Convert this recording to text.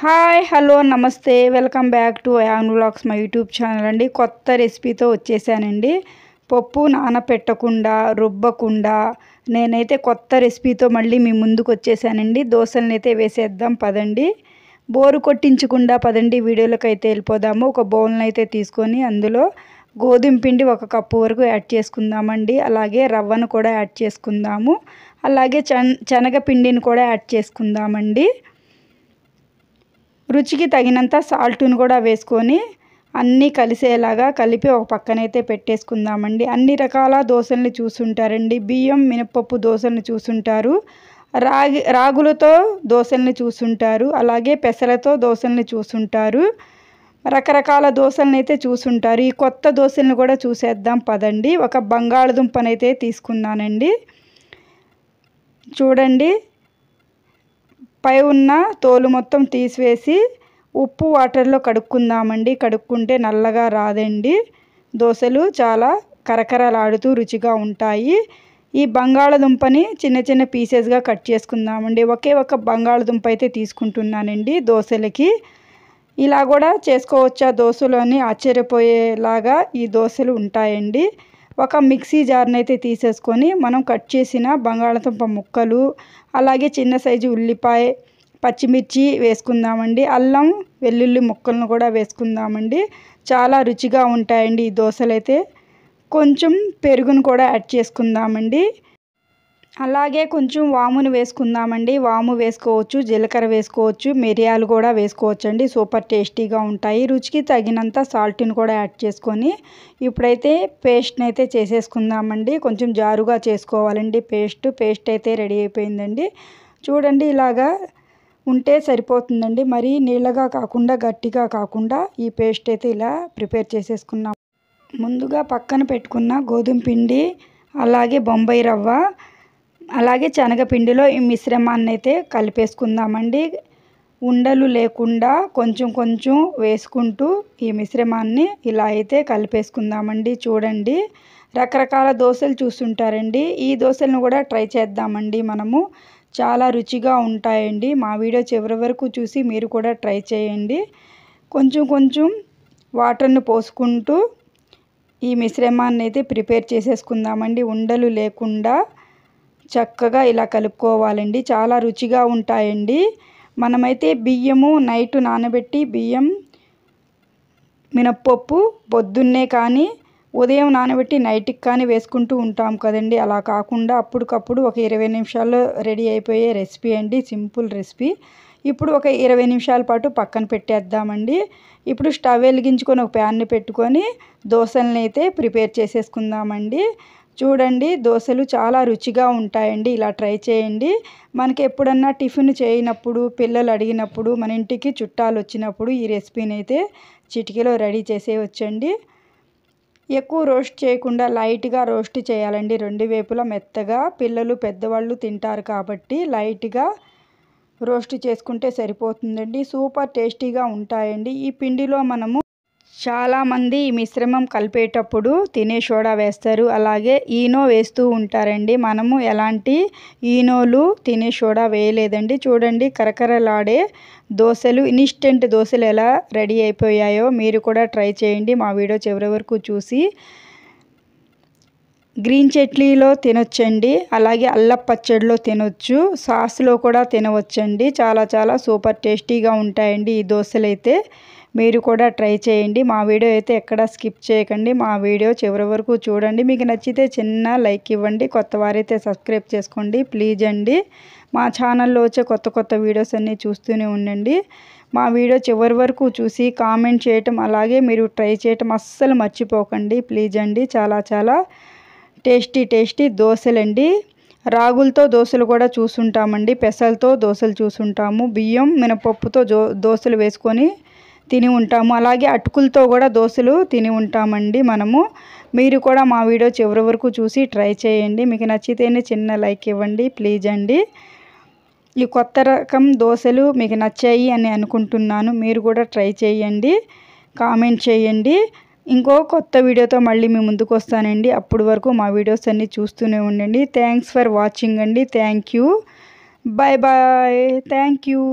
Hi hello నమస్తే welcome back to an vlogs my YouTube channel అండి. కొత్త రెసిపీతో వచ్చేసానండి. పప్పు నానపెట్టకుండా రుబ్బకుండా నేనైతే కొత్త రెసిపీతో మళ్ళీ మీ ముందుకు వచ్చేసానండి. దోశలను అయితే వేసేద్దాం పదండి. బోరు కొట్టించకుండా పదండి వీడియోలోకి అయితే వెళ్ళిపోదాము. ఒక బౌల్ని అయితే తీసుకొని అందులో గోధుమ పిండి 1 కప్పు వరకు యాడ్ చేసుకుందామండి. అలాగే రవ్వను కూడా యాడ్ చేసుకుందాము. అలాగే శనగపిండిని కూడా యాడ్ చేసుకుందామండి. రుచికి తగినంత సాల్ట్ను కూడా వేసుకొని అన్నీ కలిసేలాగా కలిపి ఒక పక్కనైతే పెట్టేసుకుందామండి. అన్ని రకాల దోశల్ని చూసుంటారండి. బియ్యం మినపప్పు దోశల్ని చూసుంటారు, రాగులతో దోశల్ని చూసుంటారు, అలాగే పెసరతో దోశల్ని చూసుంటారు, రకరకాల దోశలను అయితే చూసుంటారు. ఈ కొత్త దోశలను కూడా చూసేద్దాం పదండి. ఒక బంగాళదుంపనైతే తీసుకున్నానండి. చూడండి, పై ఉన్న తోలు మొత్తం తీసివేసి ఉప్పు వాటర్లో కడుక్కుందామండి. కడుక్కుంటే నల్లగా రాదండి. దోశలు చాలా కరకరలాడుతూ రుచిగా ఉంటాయి. ఈ బంగాళదుంపని చిన్న చిన్న పీసెస్గా కట్ చేసుకుందామండి. ఒక బంగాళదుంప అయితే తీసుకుంటున్నానండి దోశలకి. ఇలా కూడా చేసుకోవచ్చా దోశలు అని ఆశ్చర్యపోయేలాగా ఈ దోశలు ఉంటాయండి. ఒక మిక్సీ జార్ని అయితే తీసేసుకొని మనం కట్ చేసిన బంగాళదుంప ముక్కలు, అలాగే చిన్న సైజు ఉల్లిపాయ, పచ్చిమిర్చి వేసుకుందామండి. అల్లం వెల్లుల్లి ముక్కలను కూడా వేసుకుందామండి. చాలా రుచిగా ఉంటాయండి ఈ దోశలు అయితే. కొంచెం పెరుగును కూడా యాడ్ చేసుకుందామండి. అలాగే కొంచెం వామును వేసుకుందామండి. వాము వేసుకోవచ్చు, జీలకర్ర వేసుకోవచ్చు, మిరియాలు కూడా వేసుకోవచ్చు అండి. సూపర్ టేస్టీగా ఉంటాయి. రుచికి తగినంత సాల్ట్ని కూడా యాడ్ చేసుకొని ఇప్పుడైతే పేస్ట్ని అయితే చేసేసుకుందామండి. కొంచెం జారుగా చేసుకోవాలండి. పేస్ట్ అయితే రెడీ అయిపోయిందండి. చూడండి, ఇలాగా ఉంటే సరిపోతుందండి. మరీ నీళ్ళగా కాకుండా గట్టిగా కాకుండా ఈ పేస్ట్ అయితే ఇలా ప్రిపేర్ చేసేసుకున్నాం. ముందుగా పక్కన పెట్టుకున్న గోధుమ పిండి, అలాగే బొంబాయి రవ్వ, అలాగే శనగపిండిలో ఈ మిశ్రమాన్ని అయితే కలిపేసుకుందామండి. ఉండలు లేకుండా కొంచెం కొంచెం వేసుకుంటూ ఈ మిశ్రమాన్ని ఇలా అయితే కలిపేసుకుందామండి. చూడండి, రకరకాల దోశలు చూస్తుంటారండి. ఈ దోశలను కూడా ట్రై చేద్దామండి మనము. చాలా రుచిగా ఉంటాయండి. మా వీడియో చివరి వరకు చూసి మీరు కూడా ట్రై చేయండి. కొంచెం కొంచెం వాటర్ని పోసుకుంటూ ఈ మిశ్రమాన్ని అయితే ప్రిపేర్ చేసేసుకుందామండి. ఉండలు లేకుండా చక్కగా ఇలా కలుపుకోవాలండి. చాలా రుచిగా ఉంటాయండి. మనమైతే బియ్యము నైట్ నానబెట్టి బియ్యం మినప్పప్పు పొద్దున్నే కానీ ఉదయం నానబెట్టి నైట్కి కానీ వేసుకుంటూ ఉంటాం కదండి. అలా కాకుండా అప్పటికప్పుడు ఒక 20 నిమిషాల్లో రెడీ అయిపోయే రెసిపీ అండి. Simple recipe. ఇప్పుడు ఒక 20 నిమిషాల పాటు పక్కన పెట్టేద్దామండి. ఇప్పుడు స్టవ్ వెలిగించుకొని ఒక ప్యాన్ని పెట్టుకొని దోశలను అయితే ప్రిపేర్ చేసేసుకుందామండి. చూడండి, దోశలు చాలా రుచిగా ఉంటాయండి. ఇలా ట్రై చేయండి. మనకి ఎప్పుడన్నా టిఫిన్ చేయనప్పుడు, పిల్లలు అడిగినప్పుడు, మన ఇంటికి చుట్టాలు వచ్చినప్పుడు ఈ రెసిపీని అయితే చిటికెలో రెడీ చేసేయవచ్చండి. ఎక్కువ రోస్ట్ చేయకుండా లైట్గా రోస్ట్ చేయాలండి. 2 వైపులా మెత్తగా. పిల్లలు పెద్దవాళ్ళు తింటారు కాబట్టి లైట్గా రోస్ట్ చేసుకుంటే సరిపోతుందండి. సూపర్ టేస్టీగా ఉంటాయండి. ఈ పిండిలో మనము చాలామంది ఈ మిశ్రమం కలిపేటప్పుడు తినే సోడా వేస్తారు, అలాగే ఈనో వేస్తూ ఉంటారండి. మనము ఎలాంటి ఈనోలు తినే సోడా వేయలేదండి. చూడండి, కరకరలాడే దోశలు, ఇన్స్టెంట్ దోశలు ఎలా రెడీ అయిపోయాయో మీరు కూడా ట్రై చేయండి. మా వీడియో చివరి వరకు చూసి గ్రీన్ చట్నీలో తినొచ్చండి, అలాగే అల్లం పచ్చడిలో తినొచ్చు, సాస్లో కూడా తినవచ్చండి. చాలా చాలా సూపర్ టేస్టీగా ఉంటాయండి ఈ దోశలు అయితే. మీరు కూడా ట్రై చేయండి. మా వీడియో అయితే ఎక్కడ స్కిప్ చేయకండి. మా వీడియో చివరి వరకు చూడండి. మీకు నచ్చితే చిన్న లైక్ ఇవ్వండి. కొత్త వారైతే సబ్స్క్రైబ్ చేసుకోండి ప్లీజ్ అండి. మా ఛానల్లో వచ్చే కొత్త కొత్త వీడియోస్ అన్నీ చూస్తూనే ఉండండి. మా వీడియో చివరి వరకు చూసి కామెంట్ చేయటం, అలాగే మీరు ట్రై చేయటం అస్సలు మర్చిపోకండి ప్లీజ్ అండి. చాలా చాలా టేస్టీ దోశలండి. రాగులతో దోశలు కూడా చూసుంటామండి, పెసలతో దోశలు చూసుంటాము, బియ్యం మినపప్పుతో దోశలు వేసుకొని తిని ఉంటాము, అలాగే అటుకులతో కూడా దోశలు తిని ఉంటామండి మనము. మీరు కూడా మా వీడియో చివరి వరకు చూసి ట్రై చేయండి. మీకు నచ్చితేనే చిన్న లైక్ ఇవ్వండి ప్లీజ్ అండి. ఈ కొత్త రకం దోశలు మీకు నచ్చాయి అని అనుకుంటున్నాను. మీరు కూడా ట్రై చేయండి, కామెంట్ చేయండి. ఇంకో కొత్త వీడియోతో మళ్ళీ మీ ముందుకు వస్తానండి. అప్పటి వరకు మా వీడియోస్ అన్నీ చూస్తూనే ఉండండి. థ్యాంక్స్ ఫర్ వాచింగ్ అండి. Thank you. Bye bye. Thank you.